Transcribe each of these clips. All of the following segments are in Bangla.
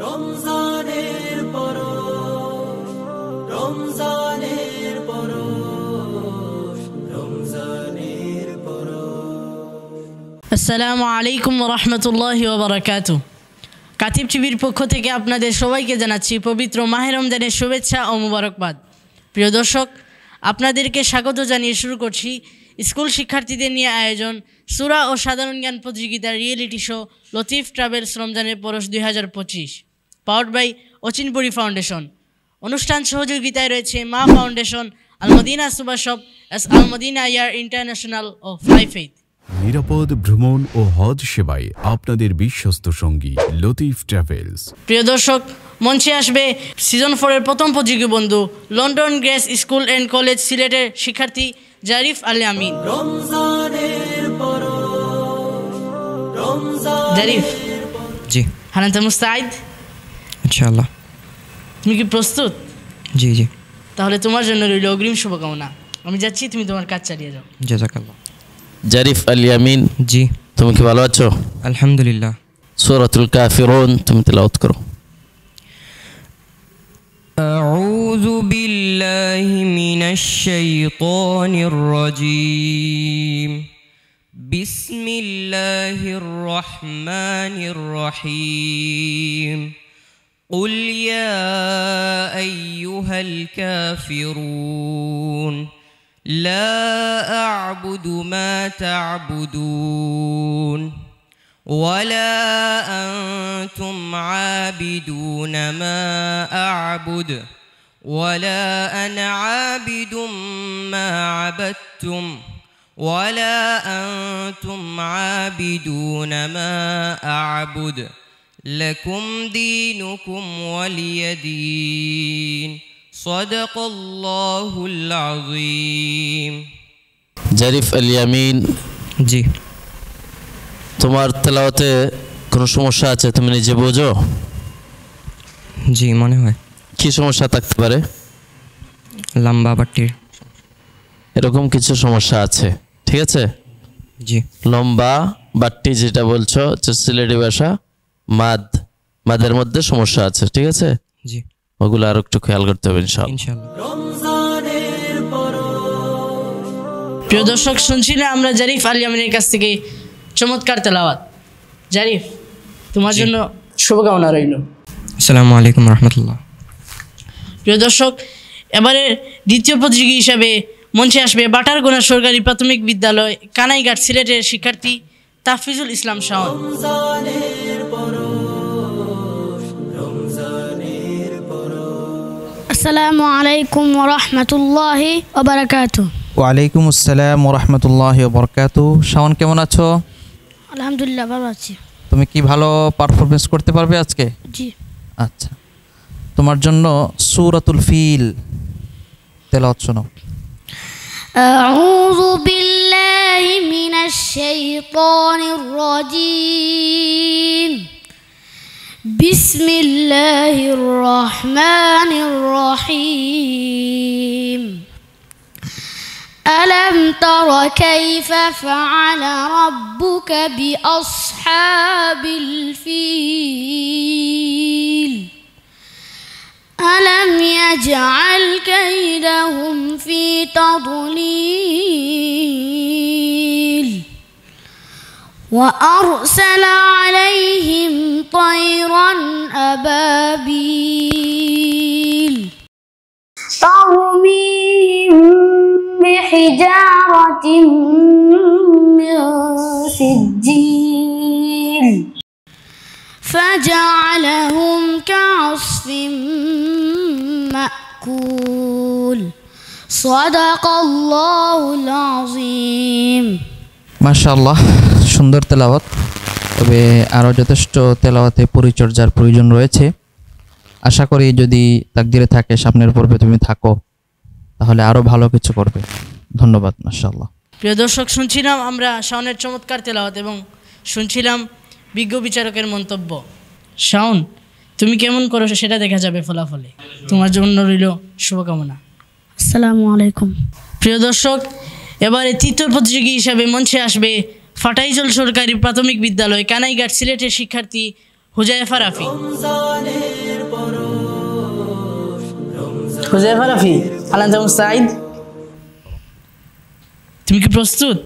রমজানের পরশ, রমজানের পরশ, রমজানের পরশ। আসসালামু আলাইকুম ওয়া রাহমাতুল্লাহি ওয়া বারাকাতুহু। কাতিব টিভির পক্ষ থেকে আপনাদের সবাইকে জানাচ্ছি পবিত্র মাহে রমজানের শুভেচ্ছা ও মুবারকবাদ। প্রিয় দর্শক, আপনাদেরকে স্বাগত জানিয়ে শুরু করছি স্কুল শিক্ষার্থীদের নিয়ে আয়োজন সূরা ও সাধারণ জ্ঞান প্রতিযোগিতার রিয়েলিটি শো লতিফ ট্রাভেলস রমজানের পরশ 2025, পাওয়ার্ড বাই অচিনপুরি ফাউন্ডেশন। অনুষ্ঠান সহযোগিতায় রয়েছে মা ফাউন্ডেশন, আল মদিনা সুপার শপ, আল মদিনা এয়ার ইন্টারন্যাশনাল ও ফ্লাই ফেইথ। নিরাপদ ভ্রমণ ও হজ সেবায় আপনাদের বিশ্বস্ত সঙ্গী লতিফ ট্রাভেলস। প্রিয় দর্শক, মঞ্চে আসবে সিজন 4 এর প্রথম প্রতিযোগী বন্ধু London grace school and college সিলেটের শিক্ষার্থী জারিফ আল ইয়ামিন। জারিফ, জি হানান্তা মুস্তাইদ, ইনশাআল্লাহ। তুমি কি প্রস্তুত? জি জি, তাহলে তোমার জন্য রইল অগ্রিম শুভকামনা। আমি যাচ্ছি, তুমি তোমার কাজ চালিয়ে যাও। জাযাকাল্লাহ। জারিফ আল ইয়ামিন, জি তুমি কি ভালো আছো? আলহামদুলিল্লাহ। সূরাতুল কাফিরুন তুমি তেলাওয়াত করো। أعوذ بالله من الشيطان الرجيم. بسم الله الرحمن الرحيم. قل يا أيها الكافرون لا أعبد ما تعبدون ولا أنتم عابدون ما أعبد ولا أنا عابد ما عبدتم ولا أنتم عابدون ما أعبد لكم دينكم ولي دين. صدق الله العظيم. জারিফ আল ইয়ামিন, জি, তোমার তেলাওয়াতে কোনো সমস্যা আছে? তুমি নিজে বোঝো? জি মনে হয়। কি সমস্যা থাকতে পারে? লম্বা বাটির এরকম কিছু সমস্যা আছে, ঠিক আছে? জি, লম্বা বাট্টি যেটা বলছো যে সিলেটি ভাষা, মাদের মধ্যে সমস্যা আছে, ঠিক আছে? জি, ওগুলো আর একটু খেয়াল করতে হবে ইনশাআল্লাহ। প্রিয় দর্শক, শুনছিলাম আমরা জারিফ আল ইয়ামিনের কাছ থেকে চমৎকার তেলাওয়াত। জারিফ, তোমার জন্য শুভকামনা রইল। আসসালামু আলাইকুম রহমতুল্লাহ। প্রিয় দর্শক, এবারে দ্বিতীয় প্রতিযোগী হিসাবে মঞ্চে আসবে বাটারগোনা সরকারি প্রাথমিক বিদ্যালয় কানাইঘাট সিলেটের শিক্ষার্থী তাফিজুল ইসলাম শাওন। আসসালামু আলাইকুম ওয়া রাহমাতুল্লাহি ওয়া বারাকাতুহু। ওয়ালাইকুম আসসালাম ওয়া রাহমাতুল্লাহি ওয়া বারাকাতুহু। শাওন, কেমন আছো? আলহামদুলিল্লাহ, ভালো আছি। তুমি কি ভালো পারফরমেন্স করতে পারবে আজকে? জি। আচ্ছা, তোমার জন্য সূরাতুল ফিল তেলাওয়াত শোনো। আউযু বিল্লাহি মিনাশ শাইতানির রাজীম। বিসমিল্লাহির রহমানির রহিম। ألم تر كيف فعل ربك بأصحاب الفيل ألم يجعل كيدهم في تضليل وأرسل عليهم طيرا أبابيل ترميهم بحجارة من سجيل فجعلهم كعصف مأكول. صدق الله العظيم. মাশাআল্লাহ, সুন্দর তেলাওয়াত। তবে আরও যথেষ্ট তেলাওয়াতে পরিচর্যার প্রয়োজন রয়েছে। আশা করি যদি তাকদিরে থাকে সামনের পর্বে তুমি থাকো, তাহলে আরও ভালো কিছু করবে। ধন্যবাদ। মাশাআল্লাহ। প্রিয় দর্শক, শুনছিলাম আমরা শাওনের চমৎকার তেলাওয়াত এবং শুনছিলাম বিজ্ঞ বিচারকের মন্তব্য। শাওন, তুমি কেমন করো সেটা দেখা যাবে ফলাফলে। তোমার জন্য রইল শুভকামনা। আসসালামু আলাইকুম। প্রিয় দর্শক, এবারে তৃতীয় প্রতিযোগী হিসাবে মঞ্চে আসবে ফাটাইজল সরকারি প্রাথমিক বিদ্যালয় কানাইঘাট সিলেটের শিক্ষার্থী হুজাইফা রাফি। রমজানের পরশ, হুজাইফা রাফি, আলান্তা মুস্তাঈদ, তুমি কি প্রস্তুত?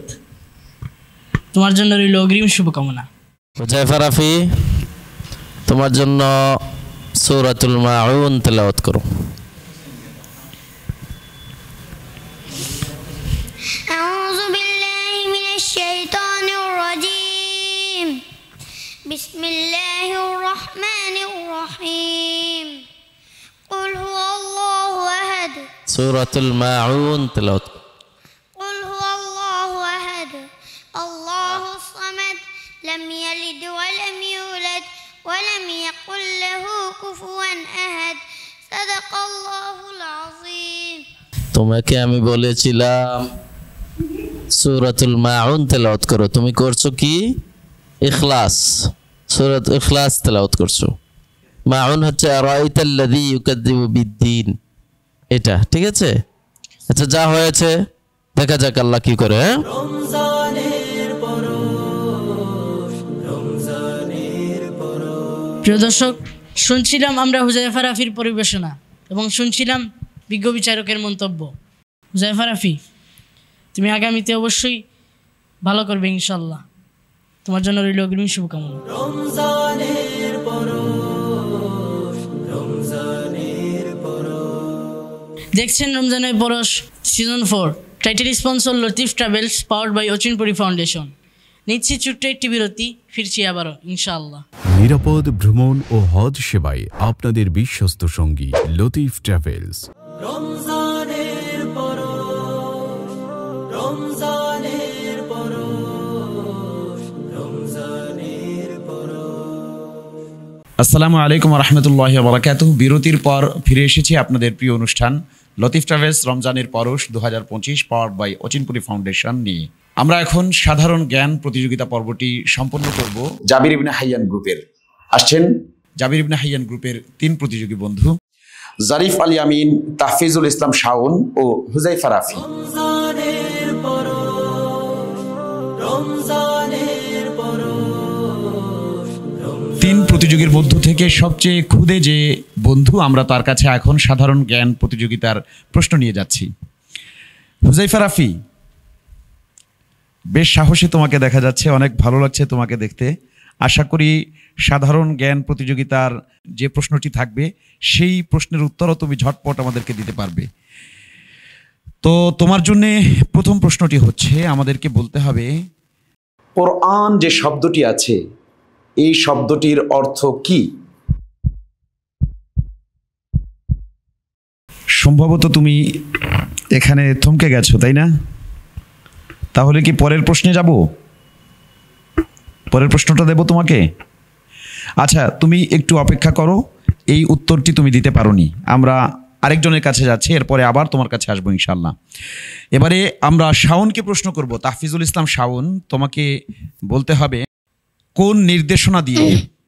তোমার জন্য রইল অগ্রিম শুভকামনা। হুজাইফা রাফি, তোমার জন্য সূরাতুল মাউন তেলাওয়াত করো। أعوذ بالله من الشيطان الرجيم بسم الله الرحمن الرحيم قل هو الله أحد সূরাতুল মাউন তেলাওয়াত করো। قل هو الله أحد الله الصمد لم يلد ولم يولد ولم يكن له كفوا أحد صدق الله العظيم তোমাকে আমি বলেছিলাম সূরাতুল মাউন তেলাওয়াত করো, তুমি করছো কি? ইখলাস, সূরাত ইখলাস তেলাওয়াত করছো। মাউন হচ্ছে আরাইতাল্লাযী ইউকাযযিবু বিদ্দীন, এটা ঠিক আছে। আচ্ছা, যা হয়েছে দেখা যাক আল্লাহ কি করে। হ্যাঁ, রমজানের পরশ, রমজানের পরশ। প্রিয় দর্শক, শুনছিলাম আমরা হুজাইফা রাফির পরিবেশনা এবং শুনছিলাম বিজ্ঞ বিচারকের মন্তব্য। হুজাইফা রাফি, তুমি আগামীতে অবশ্যই ভালো করবে ইনশাল্লাহ। তোমার জন্য রইল অগ্রিম শুভকামনা। রমজানের পরশ, রমজানের পরশ। দেখছেন রমজানের পরশ season 4, title sponsor Latif travels, powered by Achinpuri foundation. নিচ্ছি ছোট্ট একটি বিরতি, ফিরছি আবারও ইনশাআল্লাহ। নিরাপদ ভ্রমণ ও হজ সেবায় আপনাদের বিশ্বস্ত সঙ্গী লতিফ ট্রাভেলস। রমজানের পরশ, রমজানের পরশ, রমজানের পরশ। আসসালামু আলাইকুম রহমতুল্লাহি ওয়া বারাকাতুহু। বিরতির পর ফিরে এসেছি আপনাদের প্রিয় অনুষ্ঠান লতিফ ট্রাভেলস রমজানের পরশ 2025 পাওয়ার্ড বাই অচিনপুরি ফাউন্ডেশন নিয়ে। আমরা এখন সাধারণ জ্ঞান প্রতিযোগিতা পর্বটি সম্পন্ন করব জাবির ইবনে হাইয়ান গ্রুপের। আসছেন জাবির ইবনে হাইয়ান গ্রুপের 3 প্রতিযোগী বন্ধু, জারিফ আল ইয়ামিন, তাহফিজুল ইসলাম শাওন ও হুজাইফা রাফি। রমজানের পরশ, রমজানের পরশ, 3 প্রতিযোগীর মধ্য থেকে সবচেয়ে ক্ষুদে যে বন্ধু, আমরা তার কাছে এখন সাধারণ জ্ঞান প্রতিযোগিতার প্রশ্ন নিয়ে যাচ্ছি। হুজাইফা রাফি, বেশ সাহসী তোমাকে দেখা যাচ্ছে, অনেক ভালো লাগছে তোমাকে দেখতে। আশা করি সাধারণ জ্ঞান প্রতিযোগিতার যে প্রশ্নটি থাকবে সেই প্রশ্নের উত্তরও তুমি ঝটপট আমাদেরকে দিতে পারবে। তো তোমার জন্য প্রথম প্রশ্নটি হচ্ছে, আমাদেরকে বলতে হবে কোরআন যে শব্দটি আছে এই শব্দটির অর্থ কি? সম্ভবত তুমি এখানে থমকে গেছো, তাই না? তাহলে কি পরের প্রশ্নে যাব? পরের প্রশ্নটা দেব তোমাকে। আচ্ছা, তুমি একটু অপেক্ষা করো, এই উত্তরটি তুমি দিতে পারোনি, আমরা আরেকজনের কাছে যাচ্ছি, এরপরে আবার তোমার কাছে আসবো ইনশাল্লাহ। এবারে আমরা শাওনকে প্রশ্ন করব। তাহফিজুল ইসলাম শাওন, তোমাকে বলতে হবে কোন নির্দেশনা দিয়ে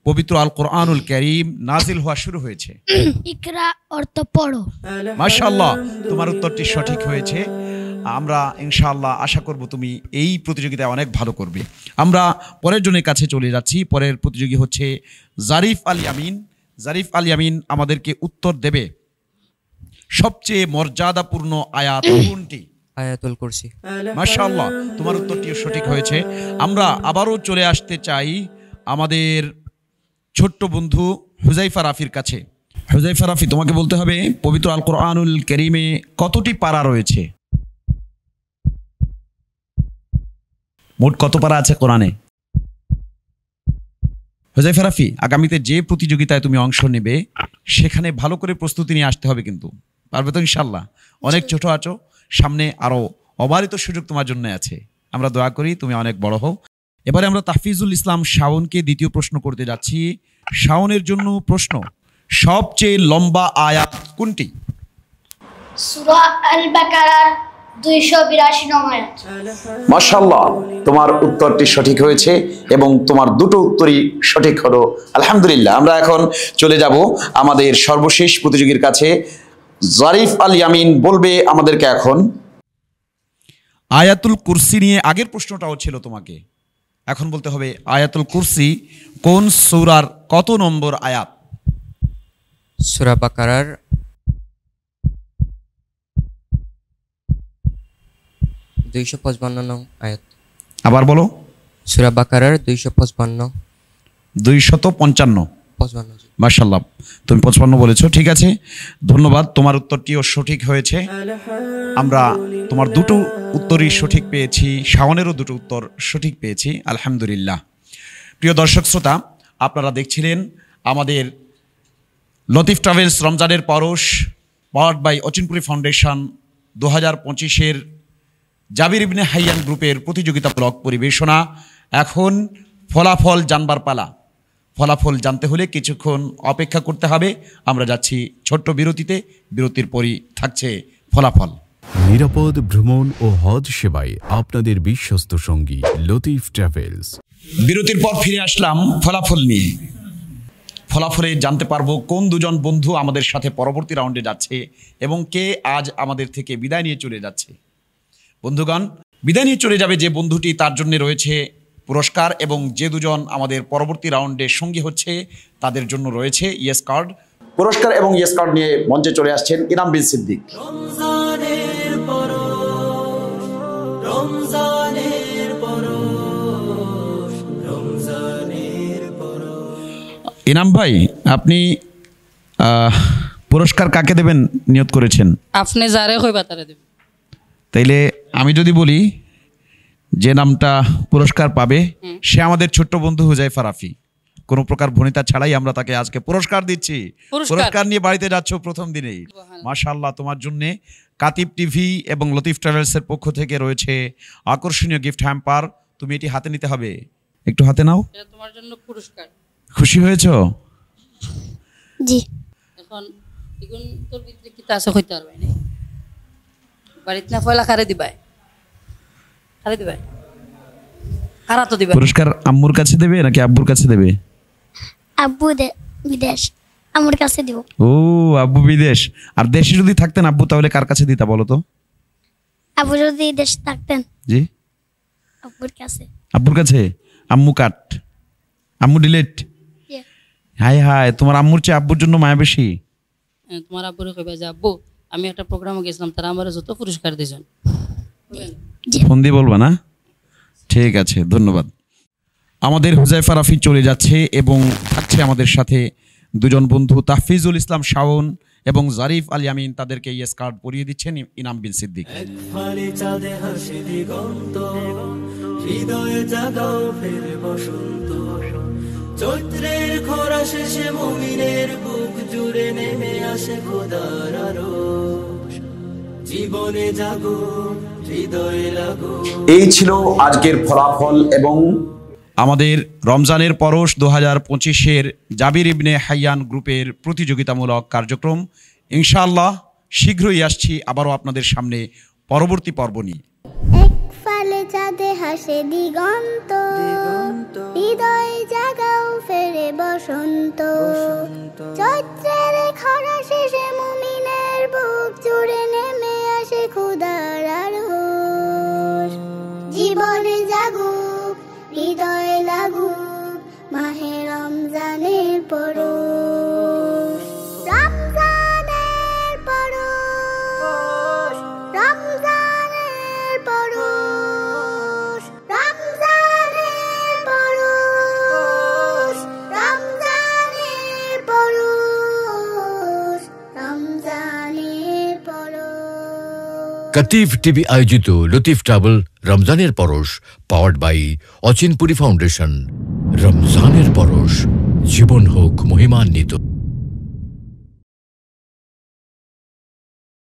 পবিত্র আল কোরআনুল কারীম নাজিল হওয়া শুরু হয়েছে? ইকরা অর্থ পড়ো। মাশাআল্লাহ, তোমার উত্তরটি সঠিক হয়েছে। আমরা ইনশাআল্লাহ আশা করব তুমি এই প্রতিযোগিতায় অনেক ভালো করবে। আমরা পরের জনের কাছে চলে যাচ্ছি। পরের প্রতিযোগী হচ্ছে জারিফ আল ইয়ামিন। জারিফ আল ইয়ামিন আমাদেরকে উত্তর দেবে সবচেয়ে মর্যাদাপূর্ণ আয়াত কোনটি? আয়াতুল কুরসি। মাশাআল্লাহ, তোমার উত্তরটিও সঠিক হয়েছে। আমরা আবারও চলে আসতে চাই আমাদের ছোট্ট বন্ধু হুজাইফা রাফির কাছে। হুজাইফা রাফি, তোমাকে বলতে হবে পবিত্র আল কোরআনুল কারীমে কতটি পারা রয়েছে? মোট কত পারা আছে কোরআনে? হুজাইফা রাফি, আগামীতে যে প্রতিযোগিতায় তুমি অংশ নেবে সেখানে ভালো করে প্রস্তুতি নিয়ে আসতে হবে, কিন্তু পারবে তো ইনশাল্লাহ? অনেক ছোট আছো, সামনে আরো অবারিত সুযোগ তোমার জন্য আছে। আমরা দোয়া করি তুমি অনেক বড় হও। এবারে আমরা তাহফিজুল ইসলাম শাওনকে দ্বিতীয় প্রশ্ন করতে যাচ্ছি। শাওনের জন্য প্রশ্ন, সবচেয়ে লম্বা আয়াত কোনটি? সূরা আল বাকারার 282 নং আয়াত। মাশাআল্লাহ, তোমার উত্তরটি সঠিক হয়েছে এবং তোমার দুটো উত্তরই সঠিক হলো, আলহামদুলিল্লাহ। আমরা এখন চলে যাব আমাদের সর্বশেষ প্রতিযোগীর কাছে। জারিফ আল ইয়ামিন বলবে আমাদেরকে এখন আয়াতুল কুরসি নিয়ে। আগের প্রশ্নটাও ছিল তোমাকে, এখন বলতে হবে আয়াতুল কুরসি কোন সূরার কত নম্বর আয়াত? সূরা বাকারার 255 নং আয়াত। আবার বলো। সূরা বাকারার 255। 255। মাশাআল্লাহ, তুমি 55 বলেছো, ঠিক আছে, ধন্যবাদ। তোমার উত্তরটিও সঠিক হয়েছে। আমরা তোমার দুটো উত্তরই সঠিক পেয়েছি, শাওনেরও দুটো উত্তর সঠিক পেয়েছি, আলহামদুলিল্লাহ। প্রিয় দর্শক শ্রোতা, আপনারা দেখছিলেন আমাদের লতিফ ট্রাভেলস রমজানের পরশ পাওয়ার্ড বাই অচিনপুরি ফাউন্ডেশন 2025-এর জাবির ইবনে হাইয়ান গ্রুপের প্রতিযোগিতামূলক পরিবেশনা। এখন ফলাফল জানবার পালা। ফলাফল জানতে হলে কিছুক্ষণ অপেক্ষা করতে হবে। আমরা যাচ্ছি ছোট্ট বিরতিতে, বিরতির পরই থাকছে ফলাফল। নিরাপদ ভ্রমণ ও হজ সেবায় আপনাদের বিশ্বস্ত সঙ্গী লতিফ ট্রাভেলস। বিরতির পর ফিরে আসলাম ফলাফল নিয়ে। ফলাফলে জানতে পারবো কোন দুজন বন্ধু আমাদের সাথে পরবর্তী রাউন্ডে যাচ্ছে এবং কে আজ আমাদের থেকে বিদায় নিয়ে চলে যাচ্ছে। বন্ধুগণ, বিদায় নিয়ে চলে যাবে যে বন্ধুটি, তার জন্য রয়েছে পুরস্কার, এবং যে দুজন আমাদের পরবর্তী রাউন্ডে সঙ্গী হচ্ছে তাদের জন্য রয়েছে ইয়েস কার্ড। পুরস্কার এবং ইয়েস কার্ড নিয়ে মঞ্চে চলে আসছেন ইনাম বিন সিদ্দিক। রমজানের পরশ, রমজানের পরশ, রমজানের পরশ। ইনাম ভাই, আপনি পুরস্কার কাকে দেবেন নিয়ত করেছেন? আপনি যারে কইবা তারে দেব। তাইলে আমি যদি বলি যে নামটা পুরস্কার পাবে সে আমাদের ছোট্ট বন্ধু হুজাইফা রাফি। কোনো প্রকার ভনিতা ছাড়াই আমরা তাকে আজকে পুরস্কার দিচ্ছি। পুরস্কার নিয়ে বাড়িতে যাচ্ছ প্রথম দিনেই। মাশাআল্লাহ, তোমার জন্য কাতিব টিভি এবং লতিফ ট্রাভেলসের পক্ষ থেকে রয়েছে আকর্ষণীয় গিফট হ্যাম্পার। তুমি এটি হাতে নিতে হবে, একটু হাতে নাও। এটা তোমার জন্য পুরস্কার। খুশি হয়েছো? জি। এখন এখন তোর ভিতরে কি তা আছে কইতে পারবাই না। বাড়িতে না পয়লা খারে দিবাই, খারে দিবাই, খারা তো দিবাই। পুরস্কার আম্মুর কাছে দেবে নাকি আব্বুর কাছে দেবে? আব্বু বিদেশ, আমার কাছে দিব। ও, আব্বু বিদেশ। আর দেশে যদি থাকতেন আব্বু, তাহলে কার কাছে দিতা বলো তো? আব্বু যদি দেশে থাকতেন, জি, আব্বুর কাছে। আব্বুর কাছে। আম্মু কাট, আম্মু ডিলেট। হাই হাই, তোমার আম্মুর চেয়ে আব্বুর জন্য মায়া বেশি। তোমার আব্বুরে কইবা যে আব্বু আমি একটা প্রোগ্রামে গেছিলাম, তারা আমার যত পুরস্কার দিয়েছেন। ফোন দিয়ে বলবা না? ঠিক আছে, ধন্যবাদ। আমাদের হুজাইফা রাফি চলে যাচ্ছে এবং থাকছে আমাদের সাথে দুজন বন্ধু তাহফিজুল ইসলাম শাওন এবং জারিফ আল ইয়ামিন। তাদেরকে ইয়েস কার্ড পরিয়ে দিচ্ছেন ইনাম বিন সিদ্দিক। ফালি চাঁদে হাসি দিগন্ত, হৃদয়ে জাগাও ফের বসন্ত। চৈত্রের খরা শেষে মুমিনের বুক জুড়ে নেমে আসে খোদার আরশ। জীবনে জাগো, হৃদয়ে লাগো। এই ছিল আজকের ফলাফল এবং আমাদের রমজানের পরশ 2025-এর জাবির ইবনে হাইয়ান গ্রুপের প্রতিযোগিতামূলক কার্যক্রম। ইনশাআল্লাহ শীঘ্রই আসছি আবারও আপনাদের সামনে পরবর্তী পর্ব নিয়ে। এক ফালে চাঁদে হাসে দিগন্ত, হৃদয়ে জাগাও ফেরে বসন্ত। চৈত্রের খরা শেষে মুমিনের বুক জুড়ে নেমে আসে খোদার আরশ। জীবনে জাগুক, হৃদয়ে লাগুক মাহে রমজানের পরশ। রমজানের পরশ, রমজানের পরশ, রমজানের পরশ, রমজানের পরশ, রমজানের পরশ। কাতিফ টিভি আয়োজিত লতিফ ট্রাভেল রমজানের পরশ পাওয়ার্ড বাই অচিনপুরি ফাউন্ডেশন। রমজানের পরশ, জীবন হোক মহিমান্বিত।